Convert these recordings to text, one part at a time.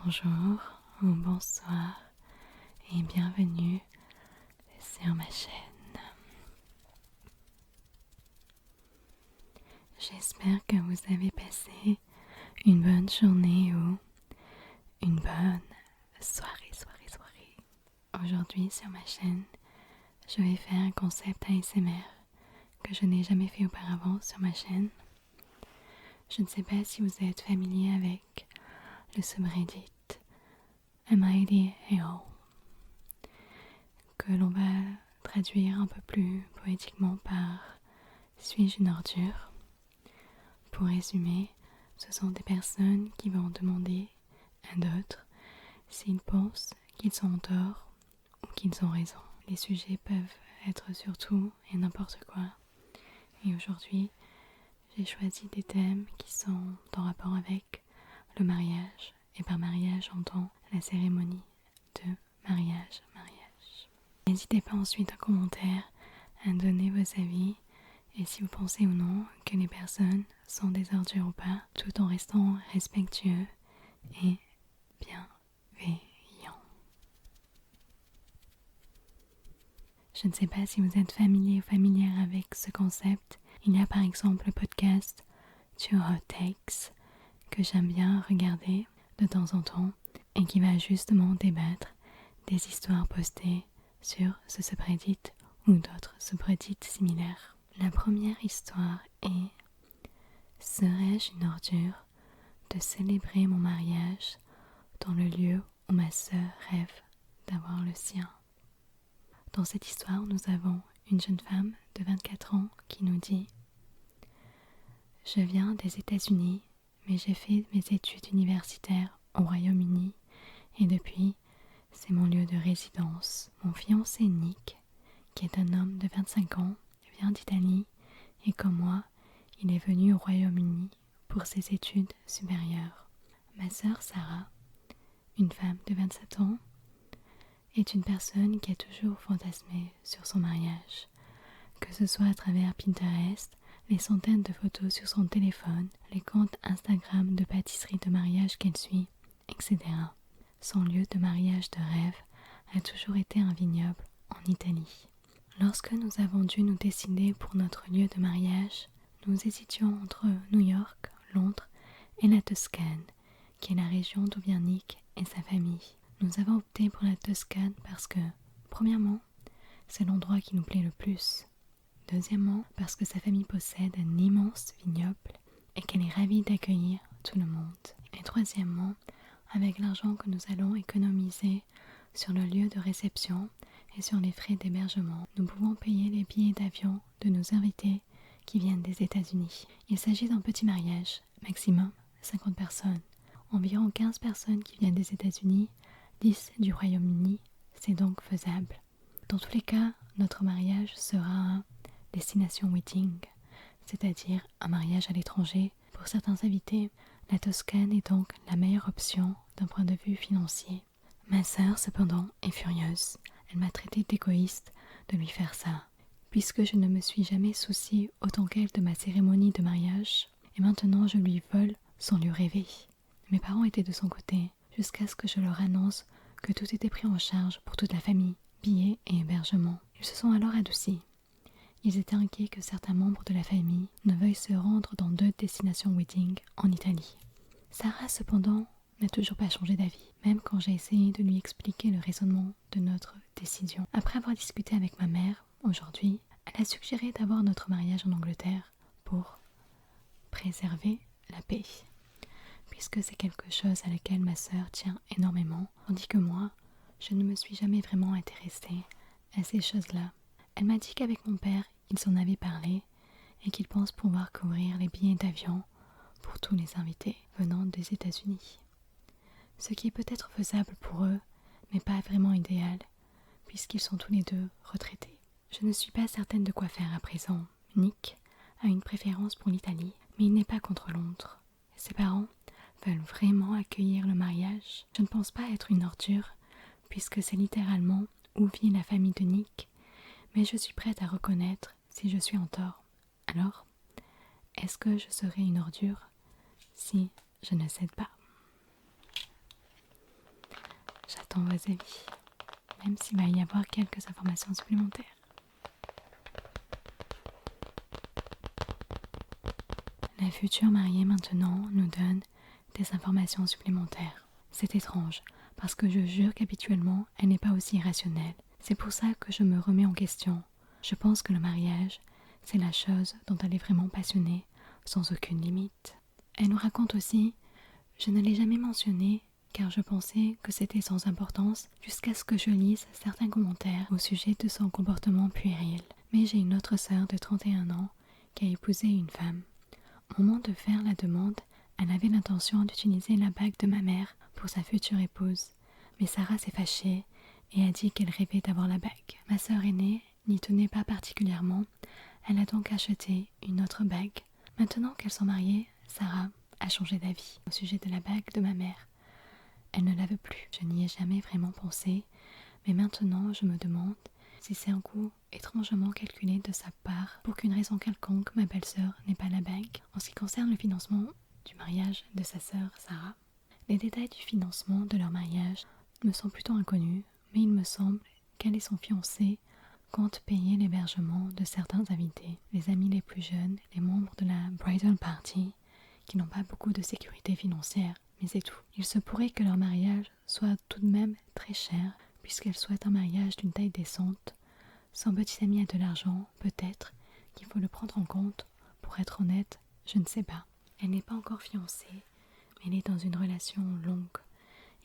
Bonjour ou bonsoir et bienvenue sur ma chaîne. J'espère que vous avez passé une bonne journée ou une bonne soirée. Aujourd'hui sur ma chaîne, je vais faire un concept ASMR que je n'ai jamais fait auparavant sur ma chaîne. Je ne sais pas si vous êtes familier avec le subreddit MIDAO, que l'on va traduire un peu plus poétiquement par Suis-je une ordure? Pour résumer, ce sont des personnes qui vont demander à d'autres s'ils pensent qu'ils sont en tort ou qu'ils ont raison. Les sujets peuvent être sur tout et n'importe quoi. Et aujourd'hui, j'ai choisi des thèmes qui sont en rapport avec le mariage. Et par mariage, j'entends la cérémonie de mariage. N'hésitez pas ensuite en commentaire à donner vos avis et si vous pensez ou non que les personnes sont des ordures ou pas, tout en restant respectueux et bienveillant. Je ne sais pas si vous êtes familier ou familière avec ce concept. Il y a par exemple le podcast Two Hot Takes que j'aime bien regarder de temps en temps et qui va justement débattre des histoires postées sur ce subreddit ou d'autres subreddits similaires. La première histoire est: serais-je une ordure de célébrer mon mariage dans le lieu où ma sœur rêve d'avoir le sien? Dans cette histoire, nous avons une jeune femme de 24 ans qui nous dit: je viens des États-Unis, mais j'ai fait mes études universitaires au Royaume-Uni et depuis, c'est mon lieu de résidence. Mon fiancé Nick, qui est un homme de 25 ans, vient d'Italie et comme moi, il est venu au Royaume-Uni pour ses études supérieures. Ma sœur Sarah, une femme de 27 ans, est une personne qui a toujours fantasmé sur son mariage, que ce soit à travers Pinterest, les centaines de photos sur son téléphone, les comptes Instagram de pâtisserie de mariage qu'elle suit, etc. Son lieu de mariage de rêve a toujours été un vignoble en Italie. Lorsque nous avons dû nous décider pour notre lieu de mariage, nous hésitions entre New York, Londres et la Toscane, qui est la région d'où vient Nick et sa famille. Nous avons opté pour la Toscane parce que, premièrement, c'est l'endroit qui nous plaît le plus. Deuxièmement, parce que sa famille possède un immense vignoble et qu'elle est ravie d'accueillir tout le monde. Et troisièmement, avec l'argent que nous allons économiser sur le lieu de réception et sur les frais d'hébergement, nous pouvons payer les billets d'avion de nos invités qui viennent des États-Unis. Il s'agit d'un petit mariage, maximum 50 personnes. Environ 15 personnes qui viennent des États-Unis, 10 du Royaume-Uni, c'est donc faisable. Dans tous les cas, notre mariage sera un destination wedding, c'est-à-dire un mariage à l'étranger. Pour certains invités, la Toscane est donc la meilleure option d'un point de vue financier. Ma sœur, cependant, est furieuse. Elle m'a traité d'égoïste de lui faire ça, puisque je ne me suis jamais souciée autant qu'elle de ma cérémonie de mariage, et maintenant je lui vole son lieu rêvé. Mes parents étaient de son côté, jusqu'à ce que je leur annonce que tout était pris en charge pour toute la famille, billets et hébergement. Ils se sont alors adoucis. Ils étaient inquiets que certains membres de la famille ne veuillent se rendre dans 2 destinations wedding en Italie. Sarah, cependant, n'a toujours pas changé d'avis, même quand j'ai essayé de lui expliquer le raisonnement de notre décision. Après avoir discuté avec ma mère, aujourd'hui, elle a suggéré d'avoir notre mariage en Angleterre pour préserver la paix, puisque c'est quelque chose à laquelle ma sœur tient énormément, tandis que moi, je ne me suis jamais vraiment intéressée à ces choses-là. Elle m'a dit qu'avec mon père, ils en avaient parlé et qu'ils pensent pouvoir couvrir les billets d'avion pour tous les invités venant des États-Unis. Ce qui est peut-être faisable pour eux, mais pas vraiment idéal, puisqu'ils sont tous les deux retraités. Je ne suis pas certaine de quoi faire à présent. Nick a une préférence pour l'Italie, mais il n'est pas contre Londres. Ses parents veulent vraiment accueillir le mariage. Je ne pense pas être une ordure, puisque c'est littéralement où vit la famille de Nick, mais je suis prête à reconnaître si je suis en tort. Alors, est-ce que je serai une ordure si je ne cède pas? dans vos avis, même s'il va y avoir quelques informations supplémentaires. La future mariée maintenant nous donne des informations supplémentaires. C'est étrange, parce que je jure qu'habituellement, elle n'est pas aussi rationnelle. C'est pour ça que je me remets en question. Je pense que le mariage, c'est la chose dont elle est vraiment passionnée, sans aucune limite. Elle nous raconte aussi, je ne l'ai jamais mentionné, car je pensais que c'était sans importance jusqu'à ce que je lise certains commentaires au sujet de son comportement puéril. Mais j'ai une autre sœur de 31 ans qui a épousé une femme. Au moment de faire la demande, elle avait l'intention d'utiliser la bague de ma mère pour sa future épouse. Mais Sarah s'est fâchée et a dit qu'elle rêvait d'avoir la bague. Ma sœur aînée n'y tenait pas particulièrement, elle a donc acheté une autre bague. Maintenant qu'elles sont mariées, Sarah a changé d'avis au sujet de la bague de ma mère. Elle ne la veut plus. Je n'y ai jamais vraiment pensé, mais maintenant je me demande si c'est un coup étrangement calculé de sa part pour qu'une raison quelconque ma belle-sœur n'ait pas la bague. En ce qui concerne le financement du mariage de sa sœur Sarah, les détails du financement de leur mariage me sont plutôt inconnus, mais il me semble qu'elle et son fiancé comptent payer l'hébergement de certains invités, les amis les plus jeunes, les membres de la bridal party, qui n'ont pas beaucoup de sécurité financière, mais c'est tout. Il se pourrait que leur mariage soit tout de même très cher, puisqu'elle souhaite un mariage d'une taille décente. Son petit ami a de l'argent, peut-être qu'il faut le prendre en compte. Pour être honnête, je ne sais pas. Elle n'est pas encore fiancée, mais elle est dans une relation longue,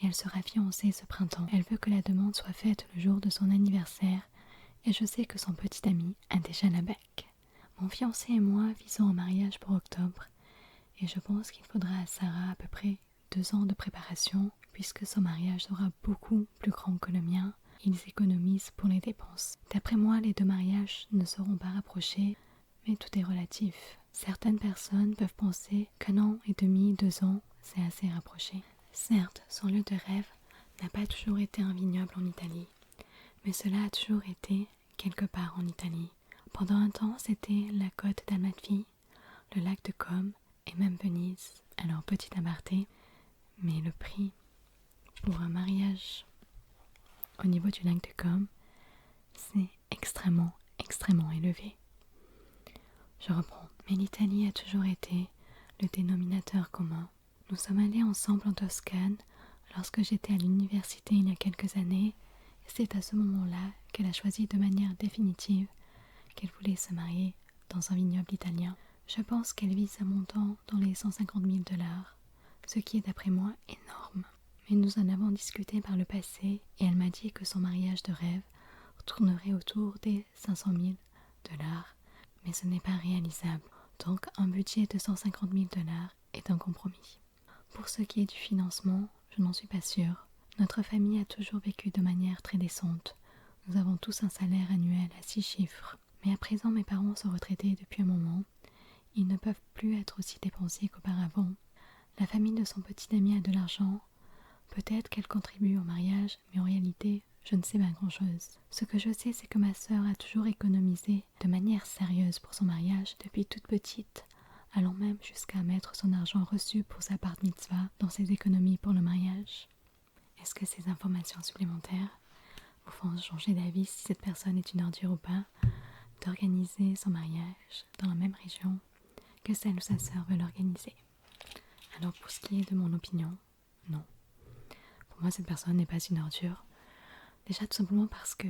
et elle sera fiancée ce printemps. Elle veut que la demande soit faite le jour de son anniversaire, et je sais que son petit ami a déjà la bague. Mon fiancé et moi visons un mariage pour octobre, et je pense qu'il faudra à Sarah à peu près 2 ans de préparation, puisque son mariage sera beaucoup plus grand que le mien. Ils économisent pour les dépenses. D'après moi, les 2 mariages ne seront pas rapprochés, mais tout est relatif. Certaines personnes peuvent penser qu'1 an et demi, 2 ans, c'est assez rapproché. Certes, son lieu de rêve n'a pas toujours été un vignoble en Italie, mais cela a toujours été quelque part en Italie. Pendant un temps, c'était la côte d'Amalfi, le lac de Comme et même Venise. Alors, petit aparté, mais le prix pour un mariage au niveau du lac de Comme, c'est extrêmement élevé. Je reprends. Mais l'Italie a toujours été le dénominateur commun. Nous sommes allés ensemble en Toscane lorsque j'étais à l'université il y a quelques années, et c'est à ce moment-là qu'elle a choisi de manière définitive qu'elle voulait se marier dans un vignoble italien. Je pense qu'elle vise un montant dans les 150 000 $, ce qui est d'après moi énorme. Mais nous en avons discuté par le passé et elle m'a dit que son mariage de rêve tournerait autour des 500 000 $, mais ce n'est pas réalisable. Donc un budget de 150 000 $ est un compromis. Pour ce qui est du financement, je n'en suis pas sûre. Notre famille a toujours vécu de manière très décente. Nous avons tous un salaire annuel à 6 chiffres. Mais à présent, mes parents sont retraités depuis un moment. Ils ne peuvent plus être aussi dépensiers qu'auparavant. La famille de son petit ami a de l'argent. Peut-être qu'elle contribue au mariage, mais en réalité, je ne sais pas grand-chose. Ce que je sais, c'est que ma sœur a toujours économisé de manière sérieuse pour son mariage depuis toute petite, allant même jusqu'à mettre son argent reçu pour sa bar mitzvah dans ses économies pour le mariage. Est-ce que ces informations supplémentaires vous font changer d'avis si cette personne est une ordure ou pas, d'organiser son mariage dans la même région que celle où sa sœur veut l'organiser? Alors pour ce qui est de mon opinion, non. Pour moi, cette personne n'est pas une ordure. Déjà tout simplement parce que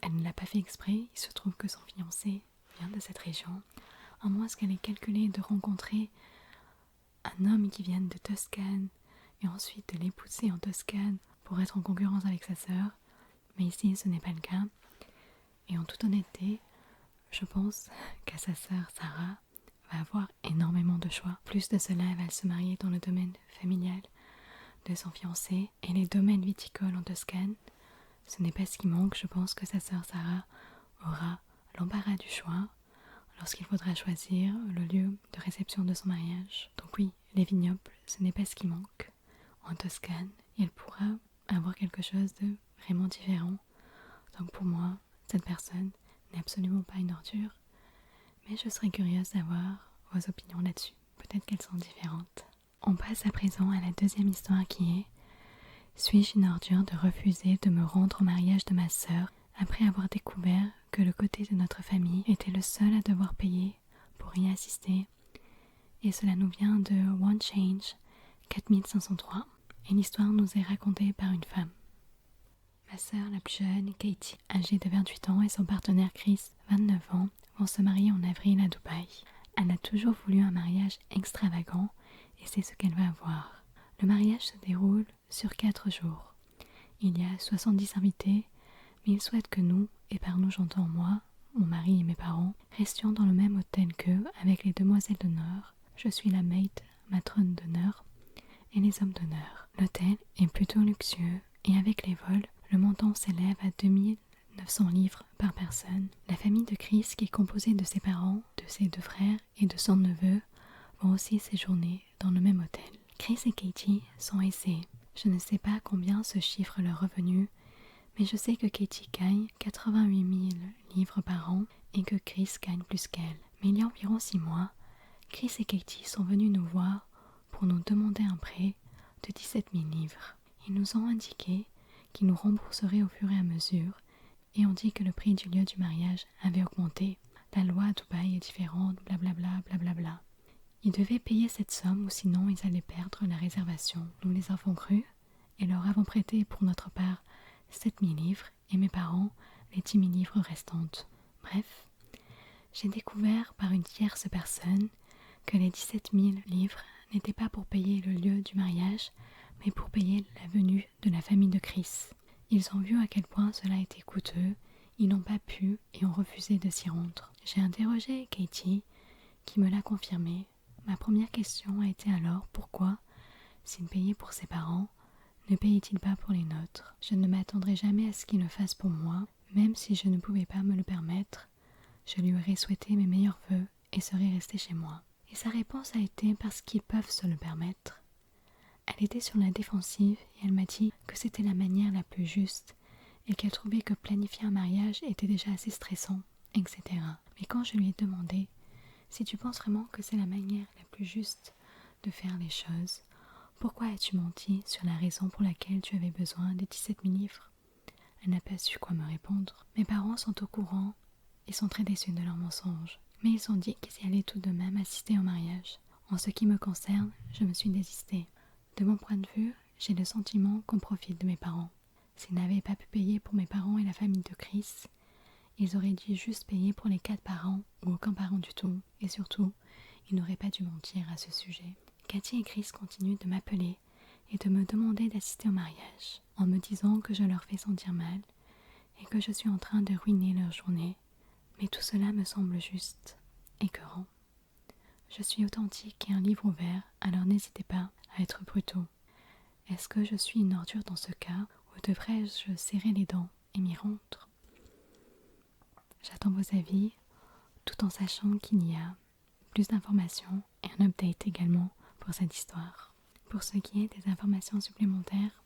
elle ne l'a pas fait exprès. Il se trouve que son fiancé vient de cette région. À moins qu'elle ait calculé de rencontrer un homme qui vient de Toscane et ensuite de l'épouser en Toscane pour être en concurrence avec sa sœur. Mais ici, ce n'est pas le cas. Et en toute honnêteté, je pense qu'à sa sœur Sarah va avoir énormément de choix. Plus de cela, elle va se marier dans le domaine familial de son fiancé et les domaines viticoles en Toscane. Ce n'est pas ce qui manque. Je pense que sa sœur Sarah aura l'embarras du choix lorsqu'il faudra choisir le lieu de réception de son mariage. Donc oui, les vignobles, ce n'est pas ce qui manque en Toscane, et elle pourra avoir quelque chose de vraiment différent. Donc pour moi, cette personne n'est absolument pas une ordure, mais je serais curieuse d'avoir vos opinions là-dessus. Peut-être qu'elles sont différentes. On passe à présent à la deuxième histoire qui est Suis-je une ordure de refuser de me rendre au mariage de ma sœur après avoir découvert que le côté de notre famille était le seul à devoir payer pour y assister? Et cela nous vient de One Change 4503 et l'histoire nous est racontée par une femme. Ma sœur la plus jeune, Katie, âgée de 28 ans, et son partenaire Chris, 29 ans, vont se marier en avril à Dubaï. Elle a toujours voulu un mariage extravagant et c'est ce qu'elle va avoir. Le mariage se déroule sur 4 jours. Il y a 70 invités, mais il souhaite que nous, et par nous j'entends moi, mon mari et mes parents, restions dans le même hôtel qu'eux avec les demoiselles d'honneur. Je suis la maid, matrone d'honneur, et les hommes d'honneur. L'hôtel est plutôt luxueux et avec les vols, le montant s'élève à 2900 livres par personne. La famille de Chris, qui est composée de ses parents, de ses 2 frères et de son neveu, vont aussi séjourner dans le même hôtel. Chris et Katie sont aisés. Je ne sais pas combien se chiffrent leurs revenus, mais je sais que Katie gagne 88 000 livres par an et que Chris gagne plus qu'elle. Mais il y a environ 6 mois, Chris et Katie sont venus nous voir pour nous demander un prêt de 17 000 livres. Ils nous ont indiqué qu'ils nous rembourseraient au fur et à mesure et ont dit que le prix du lieu du mariage avait augmenté. La loi à Dubaï est différente, blablabla, blablabla. Ils devaient payer cette somme ou sinon ils allaient perdre la réservation. Nous les avons crus et leur avons prêté pour notre part 7 000 livres et mes parents les 10 000 livres restantes. Bref, j'ai découvert par une tierce personne que les 17 000 livres n'étaient pas pour payer le lieu du mariage, mais pour payer la venue de la famille de Chris. Ils ont vu à quel point cela était coûteux, ils n'ont pas pu et ont refusé de s'y rendre. J'ai interrogé Katie, qui me l'a confirmé. Ma première question a été alors pourquoi, s'il payait pour ses parents, ne payait-il pas pour les nôtres? Je ne m'attendrai jamais à ce qu'il le fasse pour moi, même si je ne pouvais pas me le permettre. Je lui aurais souhaité mes meilleurs vœux et serais restée chez moi. Et sa réponse a été parce qu'ils peuvent se le permettre. Elle était sur la défensive et elle m'a dit que c'était la manière la plus juste et qu'elle trouvait que planifier un mariage était déjà assez stressant, etc. Mais quand je lui ai demandé si tu penses vraiment que c'est la manière la plus juste de faire les choses, pourquoi as-tu menti sur la raison pour laquelle tu avais besoin des 17 000 livres? Elle n'a pas su quoi me répondre. Mes parents sont au courant et sont très déçus de leur mensonge. Mais ils ont dit qu'ils y allaient tout de même assister au mariage. En ce qui me concerne, je me suis désistée. De mon point de vue, j'ai le sentiment qu'on profite de mes parents. S'ils n'avaient pas pu payer pour mes parents et la famille de Chris, ils auraient dû juste payer pour les 4 parents ou aucun parent du tout. Et surtout, ils n'auraient pas dû mentir à ce sujet. Katie et Chris continuent de m'appeler et de me demander d'assister au mariage, en me disant que je leur fais sentir mal et que je suis en train de ruiner leur journée. Mais tout cela me semble juste, écœurant. Je suis authentique et un livre ouvert, alors n'hésitez pas à être brutaux. Est-ce que je suis une ordure dans ce cas, ou devrais-je serrer les dents et m'y rendre? J'attends vos avis, tout en sachant qu'il y a plus d'informations et un update également pour cette histoire. Pour ce qui est des informations supplémentaires,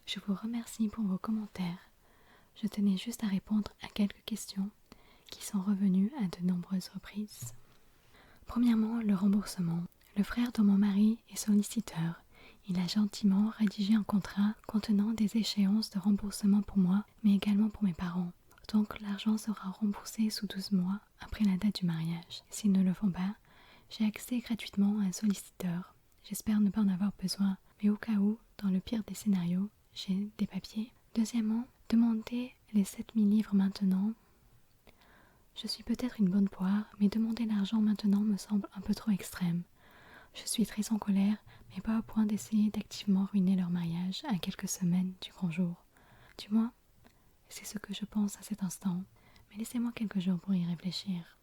je vous remercie pour vos commentaires. Je tenais juste à répondre à quelques questions qui sont revenues à de nombreuses reprises. Premièrement, le remboursement. Le frère de mon mari est solliciteur. Il a gentiment rédigé un contrat contenant des échéances de remboursement pour moi, mais également pour mes parents. Donc l'argent sera remboursé sous 12 mois après la date du mariage. S'ils ne le font pas, j'ai accès gratuitement à un solliciteur. J'espère ne pas en avoir besoin, mais au cas où, dans le pire des scénarios, j'ai des papiers. Deuxièmement, demander les 7 000 livres maintenant. Je suis peut-être une bonne poire, mais demander l'argent maintenant me semble un peu trop extrême. Je suis très en colère, mais pas au point d'essayer d'activement ruiner leur mariage à quelques semaines du grand jour. Du moins, c'est ce que je pense à cet instant, mais laissez-moi quelques jours pour y réfléchir.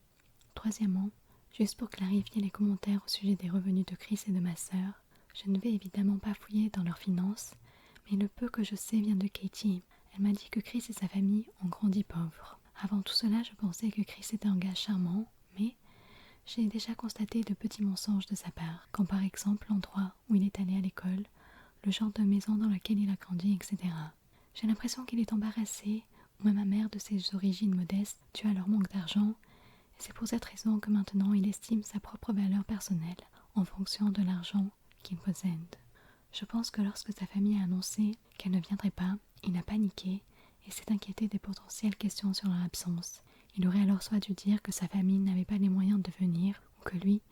Troisièmement, juste pour clarifier les commentaires au sujet des revenus de Chris et de ma sœur, je ne vais évidemment pas fouiller dans leurs finances, mais le peu que je sais vient de Katie. Elle m'a dit que Chris et sa famille ont grandi pauvres. Avant tout cela, je pensais que Chris était un gars charmant, mais j'ai déjà constaté de petits mensonges de sa part, comme par exemple l'endroit où il est allé à l'école, le genre de maison dans laquelle il a grandi, etc. J'ai l'impression qu'il est embarrassé, ou même amer de ses origines modestes dues à leur manque d'argent, et c'est pour cette raison que maintenant il estime sa propre valeur personnelle en fonction de l'argent qu'il possède. Je pense que lorsque sa famille a annoncé qu'elle ne viendrait pas, il a paniqué et s'est inquiété des potentielles questions sur leur absence. Il aurait alors soit dû dire que sa famille n'avait pas les moyens de venir ou que lui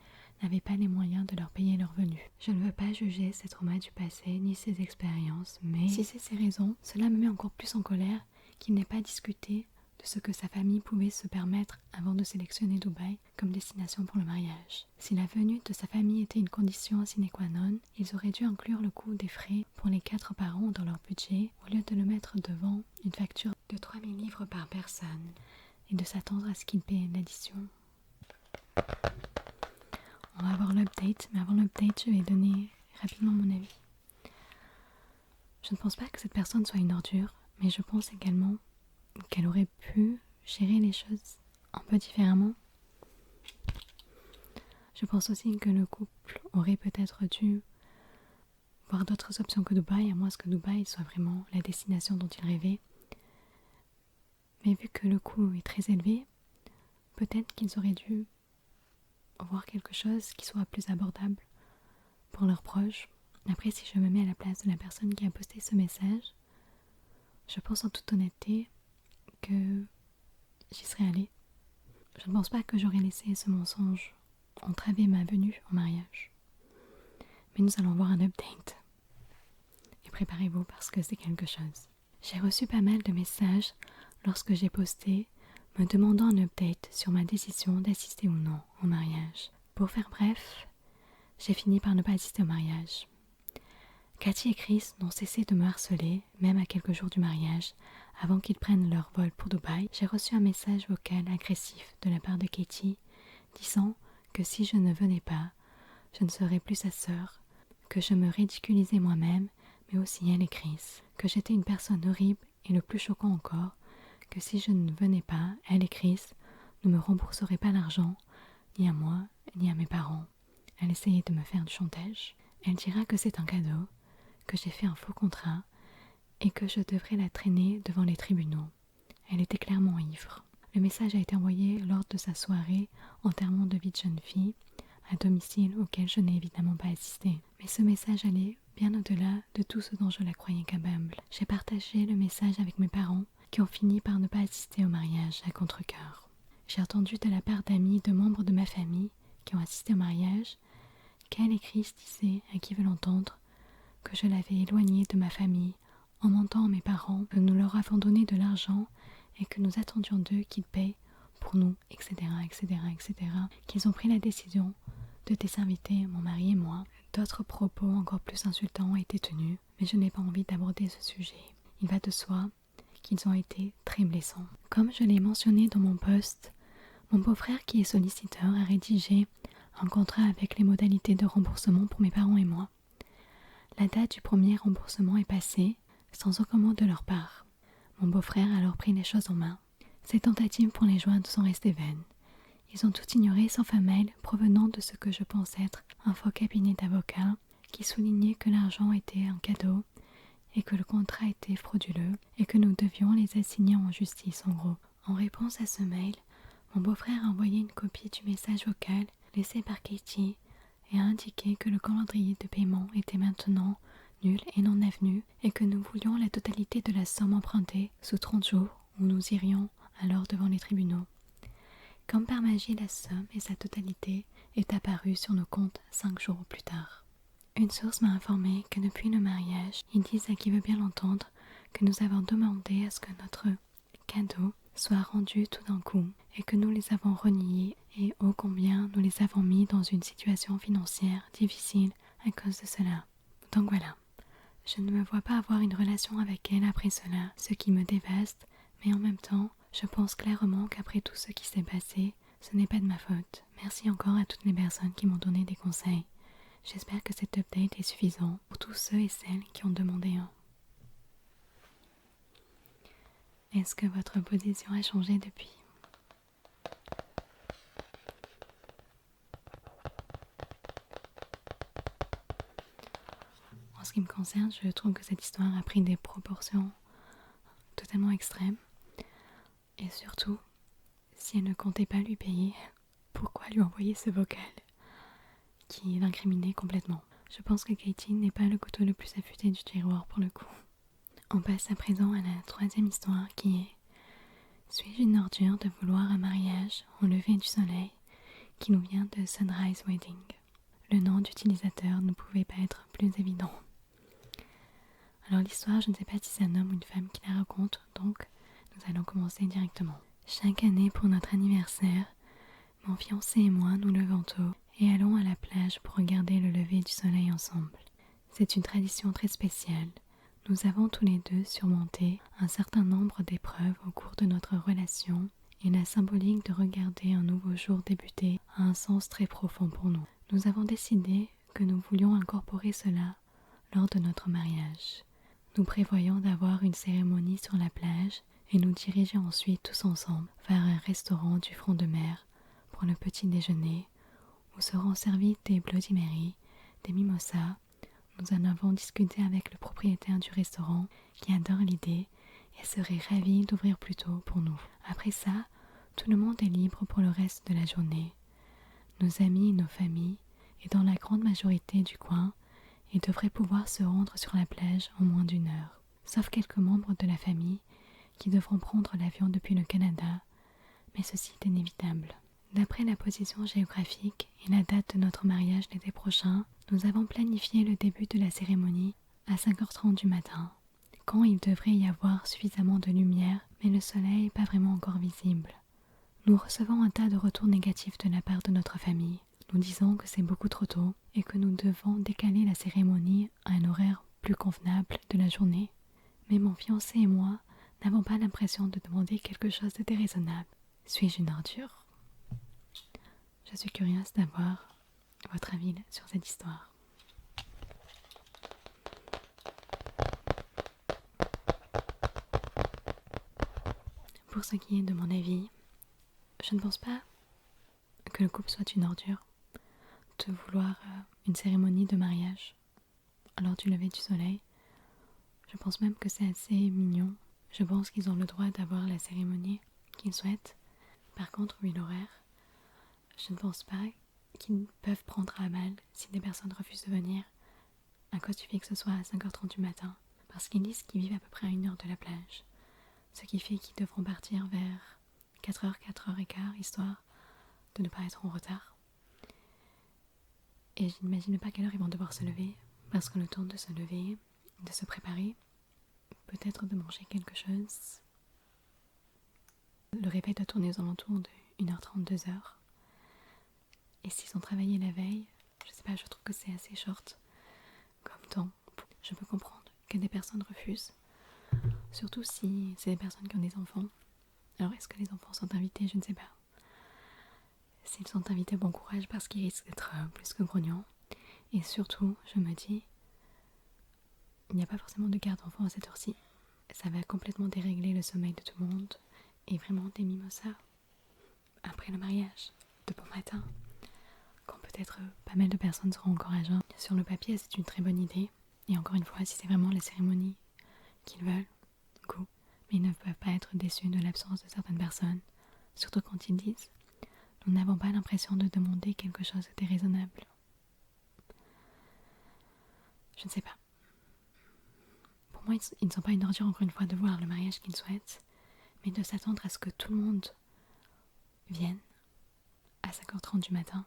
n'avait pas les moyens de leur payer leur venue. Je ne veux pas juger ses traumas du passé ni ses expériences, mais si c'est ses raisons, cela me met encore plus en colère qu'il n'ait pas discuté de ce que sa famille pouvait se permettre avant de sélectionner Dubaï comme destination pour le mariage. Si la venue de sa famille était une condition sine qua non, ils auraient dû inclure le coût des frais pour les 4 parents dans leur budget au lieu de le mettre devant une facture de 3000 livres par personne et de s'attendre à ce qu'ils paient l'addition. On va avoir l'update, mais avant l'update, je vais donner rapidement mon avis. Je ne pense pas que cette personne soit une ordure, mais je pense également qu'elle aurait pu gérer les choses un peu différemment. Je pense aussi que le couple aurait peut-être dû voir d'autres options que Dubaï, à moins que Dubaï soit vraiment la destination dont ils rêvaient. Mais vu que le coût est très élevé, peut-être qu'ils auraient dû voir quelque chose qui soit plus abordable pour leurs proches. Après, si je me mets à la place de la personne qui a posté ce message, je pense en toute honnêteté que j'y serais allée. Je ne pense pas que j'aurais laissé ce mensonge entraver ma venue en mariage. Mais nous allons voir un update. Et préparez-vous parce que c'est quelque chose. J'ai reçu pas mal de messages lorsque j'ai posté me demandant un update sur ma décision d'assister ou non au mariage. Pour faire bref, j'ai fini par ne pas assister au mariage. Cathy et Chris n'ont cessé de me harceler, même à quelques jours du mariage, avant qu'ils prennent leur vol pour Dubaï. J'ai reçu un message vocal agressif de la part de Katie, disant que si je ne venais pas, je ne serais plus sa sœur, que je me ridiculisais moi-même, mais aussi elle et Chris, que j'étais une personne horrible et le plus choquant encore, que si je ne venais pas, elle et Chris ne me rembourseraient pas l'argent, ni à moi, ni à mes parents. Elle essayait de me faire du chantage. Elle dira que c'est un cadeau, que j'ai fait un faux contrat et que je devrais la traîner devant les tribunaux. Elle était clairement ivre. Le message a été envoyé lors de sa soirée enterrement de vie de jeune fille, à domicile auquel je n'ai évidemment pas assisté. Mais ce message allait bien au-delà de tout ce dont je la croyais capable. J'ai partagé le message avec mes parents qui ont fini par ne pas assister au mariage à contre-cœur. J'ai entendu de la part d'amis de membres de ma famille qui ont assisté au mariage qu'elle et Chris disaient à qui veut l'entendre que je l'avais éloignée de ma famille en mentant à mes parents que nous leur avons donné de l'argent et que nous attendions d'eux qu'ils paient pour nous, etc., etc., etc., qu'ils ont pris la décision de désinviter mon mari et moi. D'autres propos encore plus insultants ont été tenus, mais je n'ai pas envie d'aborder ce sujet. Il va de soi qu'ils ont été très blessants. Comme je l'ai mentionné dans mon post, mon beau-frère qui est solliciteur a rédigé un contrat avec les modalités de remboursement pour mes parents et moi. La date du premier remboursement est passée, sans aucun mot de leur part. Mon beau-frère a alors pris les choses en main. Ces tentatives pour les joindre sont restées vaines. Ils ont tout ignoré sauf un mail provenant de ce que je pense être un faux cabinet d'avocats qui soulignait que l'argent était un cadeau et que le contrat était frauduleux et que nous devions les assigner en justice en gros. En réponse à ce mail, mon beau-frère a envoyé une copie du message vocal laissé par Katie et a indiqué que le calendrier de paiement était maintenant nul et non avenu et que nous voulions la totalité de la somme empruntée sous 30 jours où nous irions alors devant les tribunaux. Comme par magie, la somme et sa totalité est apparue sur nos comptes 5 jours plus tard. Une source m'a informé que depuis le mariage, ils disent à qui veut bien l'entendre que nous avons demandé à ce que notre cadeau soit rendu tout d'un coup et que nous les avons reniés et ô combien nous les avons mis dans une situation financière difficile à cause de cela. Donc voilà, je ne me vois pas avoir une relation avec elle après cela, ce qui me dévaste, mais en même temps, je pense clairement qu'après tout ce qui s'est passé, ce n'est pas de ma faute. Merci encore à toutes les personnes qui m'ont donné des conseils. J'espère que cet update est suffisant pour tous ceux et celles qui ont demandé un. Est-ce que votre position a changé depuis ? En ce qui me concerne, je trouve que cette histoire a pris des proportions totalement extrêmes. Et surtout, si elle ne comptait pas lui payer, pourquoi lui envoyer ce vocal qui l'incriminait complètement ? Je pense que Katie n'est pas le couteau le plus affûté du tiroir pour le coup. On passe à présent à la troisième histoire qui est: suis-je une ordure de vouloir un mariage au lever du soleil, qui nous vient de Sunrise Wedding. Le nom d'utilisateur ne pouvait pas être plus évident. Alors l'histoire, je ne sais pas si c'est un homme ou une femme qui la raconte, donc nous allons commencer directement. Chaque année pour notre anniversaire, mon fiancé et moi nous levons tôt et allons à la plage pour regarder le lever du soleil ensemble. C'est une tradition très spéciale. Nous avons tous les deux surmonté un certain nombre d'épreuves au cours de notre relation et la symbolique de regarder un nouveau jour débuter a un sens très profond pour nous. Nous avons décidé que nous voulions incorporer cela lors de notre mariage. Nous prévoyons d'avoir une cérémonie sur la plage et nous diriger ensuite tous ensemble vers un restaurant du front de mer pour le petit déjeuner où seront servis des Bloody Mary, des mimosas. Nous en avons discuté avec le propriétaire du restaurant qui adore l'idée et serait ravi d'ouvrir plus tôt pour nous. Après ça, tout le monde est libre pour le reste de la journée. Nos amis et nos familles, et dans la grande majorité du coin, ils devraient pouvoir se rendre sur la plage en moins d'1 heure, sauf quelques membres de la famille qui devront prendre l'avion depuis le Canada, mais ceci est inévitable. D'après la position géographique et la date de notre mariage l'été prochain, nous avons planifié le début de la cérémonie à 5h30 du matin, quand il devrait y avoir suffisamment de lumière, mais le soleil n'est pas vraiment encore visible. Nous recevons un tas de retours négatifs de la part de notre famille, nous disant que c'est beaucoup trop tôt et que nous devons décaler la cérémonie à un horaire plus convenable de la journée. Mais mon fiancé et moi n'avons pas l'impression de demander quelque chose de déraisonnable. Suis-je une ordure? Je suis curieuse d'avoir votre avis sur cette histoire. Pour ce qui est de mon avis, je ne pense pas que le couple soit une ordure de vouloir une cérémonie de mariage lors du lever du soleil. Je pense même que c'est assez mignon. Je pense qu'ils ont le droit d'avoir la cérémonie qu'ils souhaitent. Par contre, oui, l'horaire, je ne pense pas qu'ils peuvent prendre à mal si des personnes refusent de venir à cause du fait que ce soit à 5h30 du matin, parce qu'ils disent qu'ils vivent à peu près à 1 heure de la plage, ce qui fait qu'ils devront partir vers 4h, 4h15, histoire de ne pas être en retard. Et je n'imagine pas à quelle heure ils vont devoir se lever, parce que le temps de se lever, de se préparer, peut-être de manger quelque chose. Le réveil doit tourner aux alentours de 1h30, 2h. Et s'ils ont travaillé la veille, je sais pas, je trouve que c'est assez short comme temps. Je peux comprendre que des personnes refusent, surtout si c'est des personnes qui ont des enfants. Alors est-ce que les enfants sont invités? Je ne sais pas. S'ils sont invités, bon courage, parce qu'ils risquent d'être plus que grognons. Et surtout, je me dis, il n'y a pas forcément de garde d'enfants à cette heure-ci. Ça va complètement dérégler le sommeil de tout le monde. Et vraiment des mimosas après le mariage, de bon matin, quand peut-être pas mal de personnes seront encore à jeun. Sur le papier, c'est une très bonne idée. Et encore une fois, si c'est vraiment la cérémonie qu'ils veulent, go. Mais ils ne peuvent pas être déçus de l'absence de certaines personnes, surtout quand ils disent: nous n'avons pas l'impression de demander quelque chose de déraisonnable. Je ne sais pas. Pour moi, ils ne sont pas une ordure, encore une fois, de voir le mariage qu'ils souhaitent, mais de s'attendre à ce que tout le monde vienne à 5h30 du matin.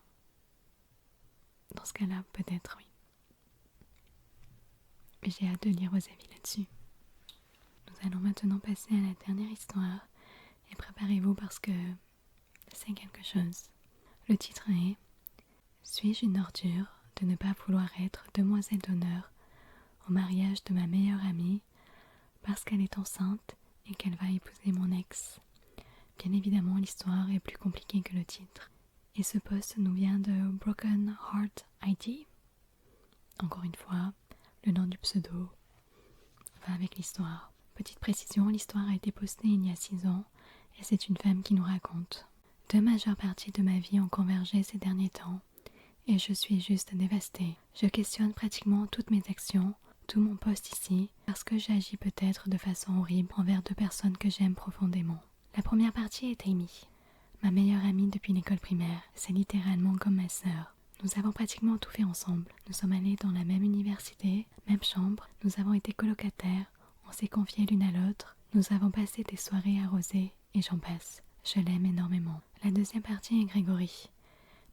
Dans ce cas-là, peut-être, oui. Mais j'ai hâte de lire vos avis là-dessus. Nous allons maintenant passer à la dernière histoire, et préparez-vous parce que c'est quelque chose. Le titre est: suis-je une ordure de ne pas vouloir être demoiselle d'honneur au mariage de ma meilleure amie parce qu'elle est enceinte et qu'elle va épouser mon ex? Bien évidemment, l'histoire est plus compliquée que le titre. Et ce post nous vient de Broken Heart IT. Encore une fois, le nom du pseudo va avec l'histoire. Petite précision, l'histoire a été postée il y a 6 ans et c'est une femme qui nous raconte: deux majeures parties de ma vie ont convergé ces derniers temps et je suis juste dévastée. Je questionne pratiquement toutes mes actions, tout mon poste ici, parce que j'agis peut-être de façon horrible envers 2 personnes que j'aime profondément. La première partie est Amy, ma meilleure amie depuis l'école primaire. C'est littéralement comme ma sœur. Nous avons pratiquement tout fait ensemble. Nous sommes allés dans la même université, même chambre, nous avons été colocataires, on s'est confiés l'une à l'autre, nous avons passé des soirées arrosées et j'en passe. Je l'aime énormément. La deuxième partie est Grégory,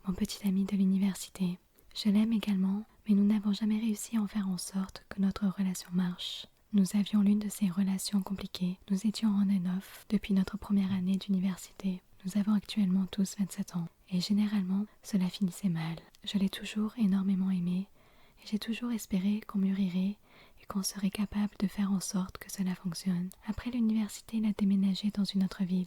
mon petit ami de l'université. Je l'aime également, mais nous n'avons jamais réussi à en faire en sorte que notre relation marche. Nous avions l'une de ces relations compliquées. Nous étions on and off depuis notre première année d'université. Nous avons actuellement tous 27 ans. Et généralement, cela finissait mal. Je l'ai toujours énormément aimé. Et j'ai toujours espéré qu'on mûrirait et qu'on serait capable de faire en sorte que cela fonctionne. Après l'université, il a déménagé dans une autre ville.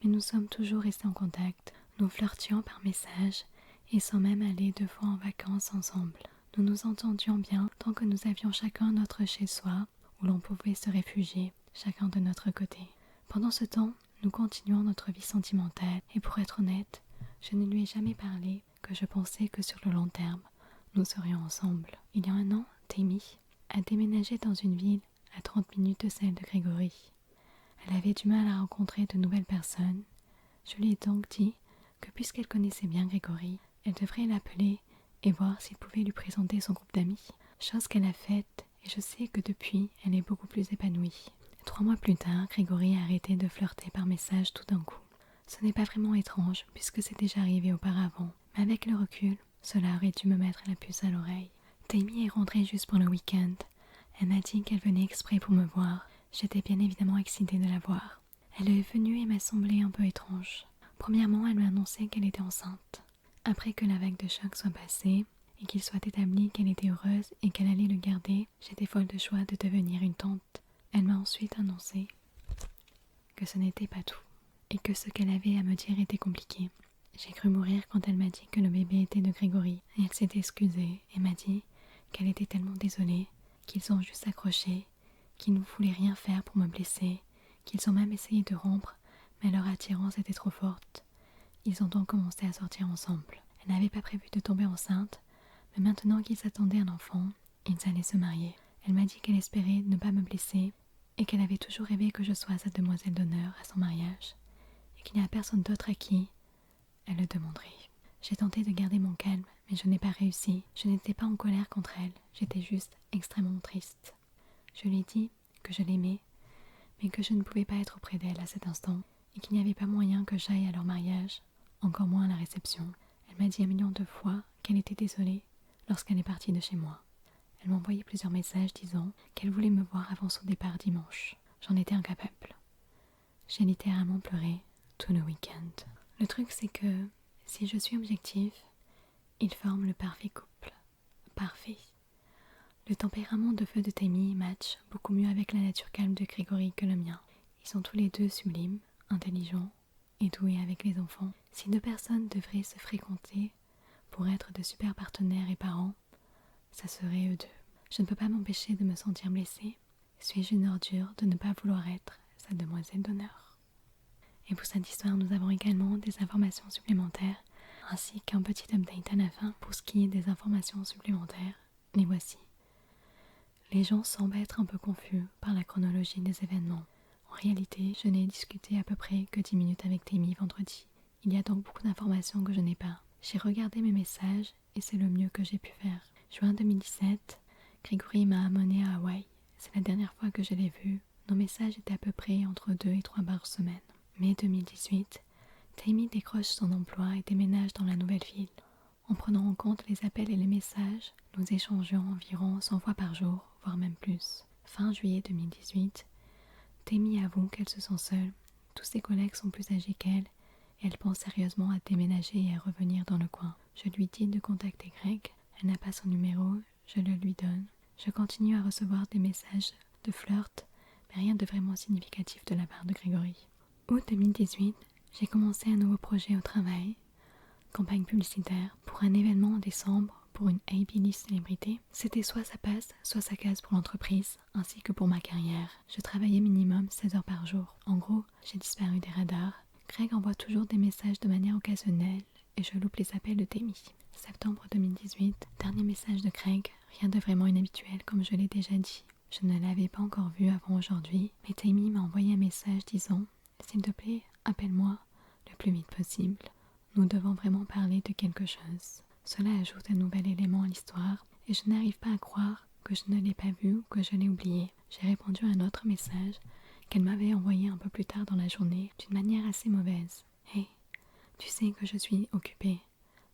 Mais nous sommes toujours restés en contact. Nous flirtions par message et sans même aller 2 fois en vacances ensemble. Nous nous entendions bien tant que nous avions chacun notre chez-soi où l'on pouvait se réfugier, chacun de notre côté. Pendant ce temps, nous continuons notre vie sentimentale et pour être honnête, je ne lui ai jamais parlé que je pensais que sur le long terme, nous serions ensemble. Il y a 1 an, Tammy a déménagé dans une ville à 30 minutes de celle de Grégory. Elle avait du mal à rencontrer de nouvelles personnes. Je lui ai donc dit que puisqu'elle connaissait bien Grégory, elle devrait l'appeler et voir s'il pouvait lui présenter son groupe d'amis. Chose qu'elle a faite et je sais que depuis, elle est beaucoup plus épanouie. 3 mois plus tard, Grégory a arrêté de flirter par message tout d'un coup. Ce n'est pas vraiment étrange puisque c'est déjà arrivé auparavant, mais avec le recul, cela aurait dû me mettre la puce à l'oreille. Tammy est rentrée juste pour le week-end. Elle m'a dit qu'elle venait exprès pour me voir. J'étais bien évidemment excitée de la voir. Elle est venue et m'a semblé un peu étrange. Premièrement, elle m'a annoncé qu'elle était enceinte. Après que la vague de choc soit passée et qu'il soit établi qu'elle était heureuse et qu'elle allait le garder, j'étais folle de joie de devenir une tante. Elle m'a ensuite annoncé que ce n'était pas tout et que ce qu'elle avait à me dire était compliqué. J'ai cru mourir quand elle m'a dit que le bébé était de Grégory et elle s'est excusée et m'a dit qu'elle était tellement désolée, qu'ils ont juste accroché, qu'ils ne voulaient rien faire pour me blesser, qu'ils ont même essayé de rompre, mais leur attirance était trop forte. Ils ont donc commencé à sortir ensemble. Elle n'avait pas prévu de tomber enceinte, mais maintenant qu'ils attendaient un enfant, ils allaient se marier. Elle m'a dit qu'elle espérait ne pas me blesser et qu'elle avait toujours rêvé que je sois sa demoiselle d'honneur à son mariage et qu'il n'y a personne d'autre à qui elle le demanderait. J'ai tenté de garder mon calme, mais je n'ai pas réussi. Je n'étais pas en colère contre elle, j'étais juste extrêmement triste. Je lui ai dit que je l'aimais, mais que je ne pouvais pas être auprès d'elle à cet instant et qu'il n'y avait pas moyen que j'aille à leur mariage, encore moins à la réception. Elle m'a dit 1 million de fois qu'elle était désolée lorsqu'elle est partie de chez moi. Elle m'a envoyé plusieurs messages disant qu'elle voulait me voir avant son départ dimanche. J'en étais incapable. J'ai littéralement pleuré tout le week-end. Le truc c'est que, si je suis objective, ils forment le parfait couple. Parfait. Le tempérament de feu de Tammy match beaucoup mieux avec la nature calme de Grégory que le mien. Ils sont tous les deux sublimes, intelligents et doués avec les enfants. Si 2 personnes devraient se fréquenter pour être de super partenaires et parents, ça serait eux 2. Je ne peux pas m'empêcher de me sentir blessée. Suis-je une ordure de ne pas vouloir être sa demoiselle d'honneur? Et pour cette histoire, nous avons également des informations supplémentaires, ainsi qu'un petit update à la fin. Pour ce qui est des informations supplémentaires, les voici. Les gens semblent être un peu confus par la chronologie des événements. En réalité, je n'ai discuté à peu près que 10 minutes avec Tammy vendredi. Il y a donc beaucoup d'informations que je n'ai pas. J'ai regardé mes messages et c'est le mieux que j'ai pu faire. Juin 2017, Grégory m'a amené à Hawaï. C'est la dernière fois que je l'ai vu. Nos messages étaient à peu près entre 2 et 3 par semaine. Mai 2018, Tammy décroche son emploi et déménage dans la nouvelle ville. En prenant en compte les appels et les messages, nous échangeons environ 100 fois par jour, voire même plus. Fin juillet 2018, Tammy avoue qu'elle se sent seule. Tous ses collègues sont plus âgés qu'elle et elle pense sérieusement à déménager et à revenir dans le coin. Je lui dis de contacter Greg. Elle n'a pas son numéro, je le lui donne. Je continue à recevoir des messages de flirt, mais rien de vraiment significatif de la part de Grégory. Août 2018, j'ai commencé un nouveau projet au travail, campagne publicitaire, pour un événement en décembre pour une A-list célébrité. C'était soit ça passe, soit ça casse pour l'entreprise, ainsi que pour ma carrière. Je travaillais minimum 16 heures par jour. En gros, j'ai disparu des radars. Greg envoie toujours des messages de manière occasionnelle et je loupe les appels de Tammy. Septembre 2018, dernier message de Greg, rien de vraiment inhabituel comme je l'ai déjà dit. Je ne l'avais pas encore vu avant aujourd'hui, mais Tammy m'a envoyé un message disant « S'il te plaît, appelle-moi le plus vite possible. Nous devons vraiment parler de quelque chose. » Cela ajoute un nouvel élément à l'histoire et je n'arrive pas à croire que je ne l'ai pas vu ou que je l'ai oublié. J'ai répondu à un autre message qu'elle m'avait envoyé un peu plus tard dans la journée d'une manière assez mauvaise. « Hey, tu sais que je suis occupée.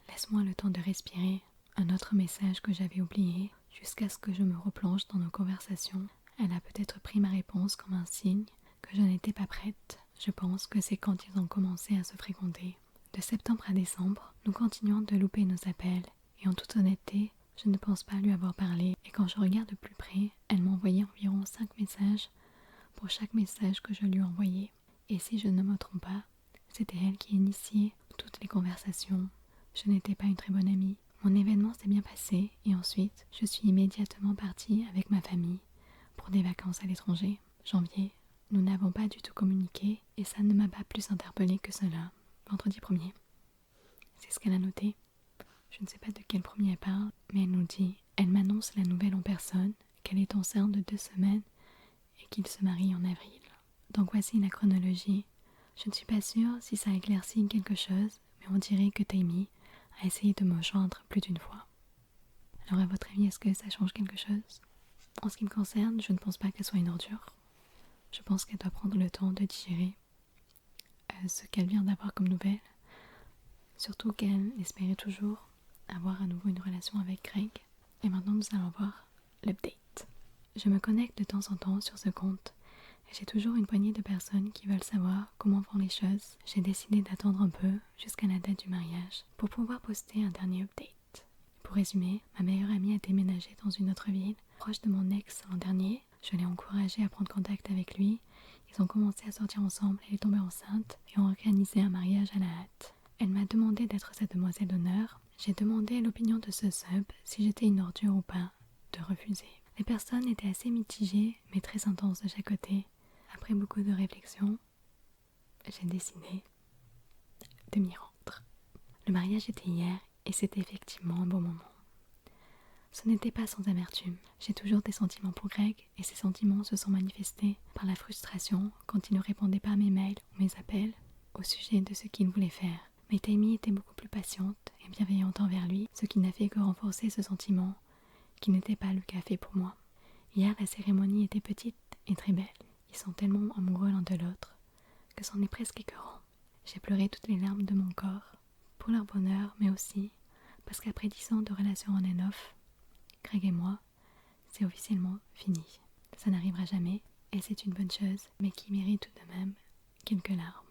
Laisse-moi le temps de respirer. » Un autre message que j'avais oublié jusqu'à ce que je me replonge dans nos conversations. Elle a peut-être pris ma réponse comme un signe que je n'étais pas prête. Je pense que c'est quand ils ont commencé à se fréquenter. De septembre à décembre, nous continuons de louper nos appels et en toute honnêteté, je ne pense pas lui avoir parlé et quand je regarde de plus près, elle m'a envoyé environ 5 messages pour chaque message que je lui ai envoyé. Et si je ne me trompe pas, c'était elle qui initiait toutes les conversations. Je n'étais pas une très bonne amie. Mon événement s'est bien passé et ensuite, je suis immédiatement partie avec ma famille pour des vacances à l'étranger. Janvier, nous n'avons pas du tout communiqué et ça ne m'a pas plus interpellée que cela. Vendredi 1er. C'est ce qu'elle a noté. Je ne sais pas de quel premier elle parle, mais elle nous dit, elle m'annonce la nouvelle en personne, qu'elle est enceinte de 2 semaines et qu'il se marie en avril. Donc voici la chronologie. Je ne suis pas sûre si ça éclaircit quelque chose, mais on dirait que Tammy a essayé de me joindre plus d'une fois. Alors à votre avis, est-ce que ça change quelque chose? En ce qui me concerne, je ne pense pas qu'elle soit une ordure. Je pense qu'elle doit prendre le temps de digérer ce qu'elle vient d'avoir comme nouvelle. Surtout qu'elle espérait toujours avoir à nouveau une relation avec Greg. Et maintenant nous allons voir l'update. Je me connecte de temps en temps sur ce compte et j'ai toujours une poignée de personnes qui veulent savoir comment vont les choses. J'ai décidé d'attendre un peu jusqu'à la date du mariage pour pouvoir poster un dernier update. Pour résumer, ma meilleure amie a déménagé dans une autre ville, proche de mon ex l'an dernier. Je l'ai encouragée à prendre contact avec lui. Ils ont commencé à sortir ensemble, elle est tombée enceinte et ont organisé un mariage à la hâte. Elle m'a demandé d'être sa demoiselle d'honneur. J'ai demandé l'opinion de ce sub si j'étais une ordure ou pas, de refuser. Les personnes étaient assez mitigées mais très intenses de chaque côté. Après beaucoup de réflexion, j'ai décidé de m'y rendre. Le mariage était hier et c'était effectivement un bon moment. Ce n'était pas sans amertume. J'ai toujours des sentiments pour Greg et ces sentiments se sont manifestés par la frustration quand il ne répondait pas à mes mails ou mes appels au sujet de ce qu'il voulait faire. Mais Tammy était beaucoup plus patiente et bienveillante envers lui, ce qui n'a fait que renforcer ce sentiment qui n'était pas le cas fait pour moi. Hier, la cérémonie était petite et très belle. Ils sont tellement amoureux l'un de l'autre que c'en est presque écœurant. J'ai pleuré toutes les larmes de mon corps, pour leur bonheur, mais aussi parce qu'après 10 ans de relation on and off, Greg et moi, c'est officiellement fini. Ça n'arrivera jamais, et c'est une bonne chose, mais qui mérite tout de même quelques larmes.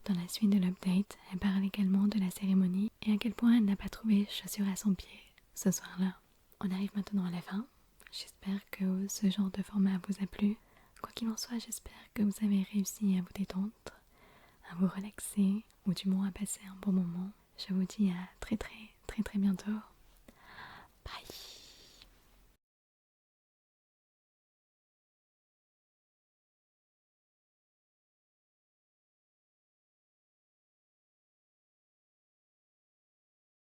Dans la suite de l'update, elle parle également de la cérémonie et à quel point elle n'a pas trouvé chaussure à son pied ce soir-là. On arrive maintenant à la fin. J'espère que ce genre de format vous a plu. Quoi qu'il en soit, j'espère que vous avez réussi à vous détendre, à vous relaxer ou du moins à passer un bon moment. Je vous dis à très bientôt. Bye.